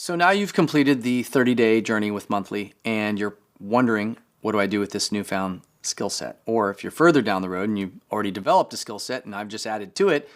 So now you've completed the 30-day journey with Monthly and you're wondering, what do I do with this newfound skill set? Or if you're further down the road and you've already developed a skill set and I've just added to it,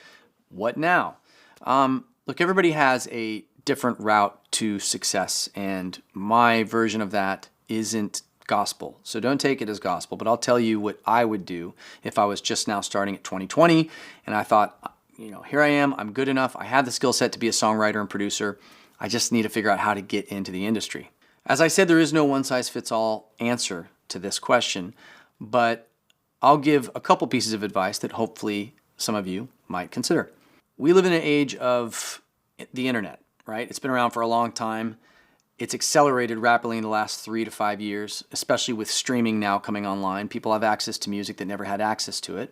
what now? Look, everybody has a different route to success, and my version of that isn't gospel. So don't take it as gospel, but I'll tell you what I would do if I was just now starting at 2020 and I thought, here I am, I'm good enough, I have the skill set to be a songwriter and producer. I just need to figure out how to get into the industry. As I said, there is no one-size-fits-all answer to this question, but I'll give a couple pieces of advice that hopefully some of you might consider. We live in an age of the internet, right? It's been around for a long time. It's accelerated rapidly in the last 3 to 5 years, especially with streaming now coming online. People have access to music that never had access to it.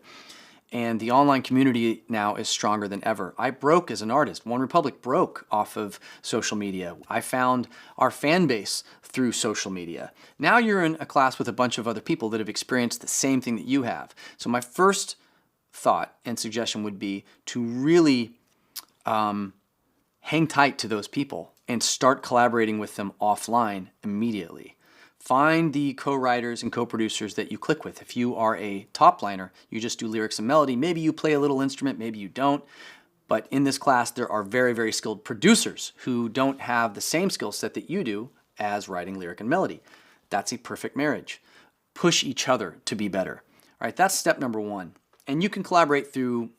And the online community now is stronger than ever. I broke as an artist. OneRepublic broke off of social media. I found our fan base through social media. Now you're in a class with a bunch of other people that have experienced the same thing that you have. So my first thought and suggestion would be to really hang tight to those people and start collaborating with them offline immediately. Find the co-writers and co-producers that you click with. If you are a top liner, you just do lyrics and melody. Maybe you play a little instrument, maybe you don't. But in this class, there are very, very skilled producers who don't have the same skill set that you do as writing lyric and melody. That's a perfect marriage. Push each other to be better. All right, that's step number one. And you can collaborate through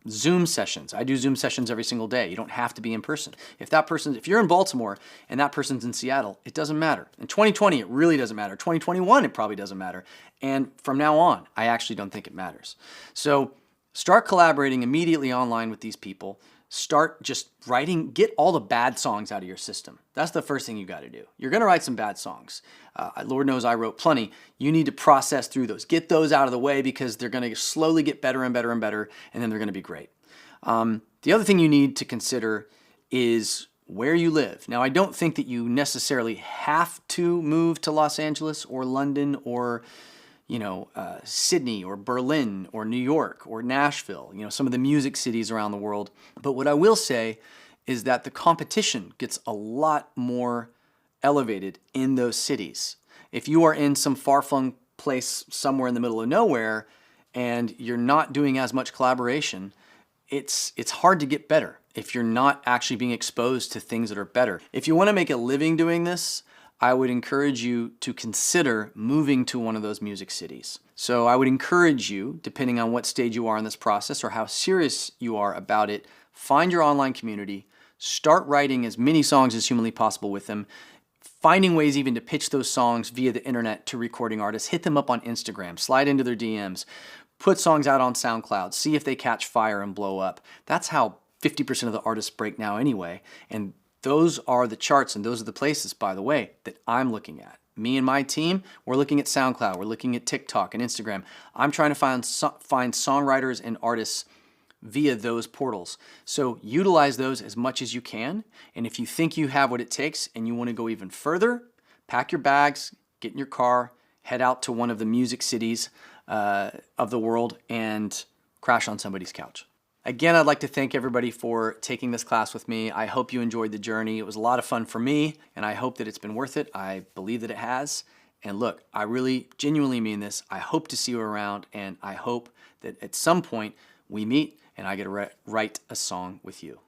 Zoom sessions. I do Zoom sessions every single day. You don't have to be in person. If you're in Baltimore and that person's in Seattle, it doesn't matter. In 2020, it really doesn't matter. 2021, it probably doesn't matter. And from now on, I actually don't think it matters. So start collaborating immediately online with these people. Start just writing, get all the bad songs out of your system. That's the first thing you got to do. You're going to write some bad songs. Lord knows I wrote plenty. You need to process through those. Get those out of the way because they're going to slowly get better and better and better, and then they're going to be great. The other thing you need to consider is where you live. Now, I don't think that you necessarily have to move to Los Angeles or London or Sydney or Berlin or New York or Nashville, some of the music cities around the world. But what I will say is that the competition gets a lot more elevated in those cities. If you are in some far-flung place somewhere in the middle of nowhere and you're not doing as much collaboration, it's hard to get better if you're not actually being exposed to things that are better. If you want to make a living doing this, I would encourage you to consider moving to one of those music cities. So I would encourage you, depending on what stage you are in this process or how serious you are about it, find your online community, start writing as many songs as humanly possible with them, finding ways even to pitch those songs via the internet to recording artists, hit them up on Instagram, slide into their DMs, put songs out on SoundCloud, see if they catch fire and blow up. That's how 50% of the artists break now anyway. And those are the charts and those are the places, by the way, that I'm looking at. Me and my team, we're looking at SoundCloud, we're looking at TikTok and Instagram. I'm trying to find songwriters and artists via those portals. So utilize those as much as you can. And if you think you have what it takes and you want to go even further, pack your bags, get in your car, head out to one of the music cities of the world and crash on somebody's couch. Again, I'd like to thank everybody for taking this class with me. I hope you enjoyed the journey. It was a lot of fun for me, and I hope that it's been worth it. I believe that it has. And look, I really genuinely mean this. I hope to see you around, and I hope that at some point we meet and I get to write a song with you.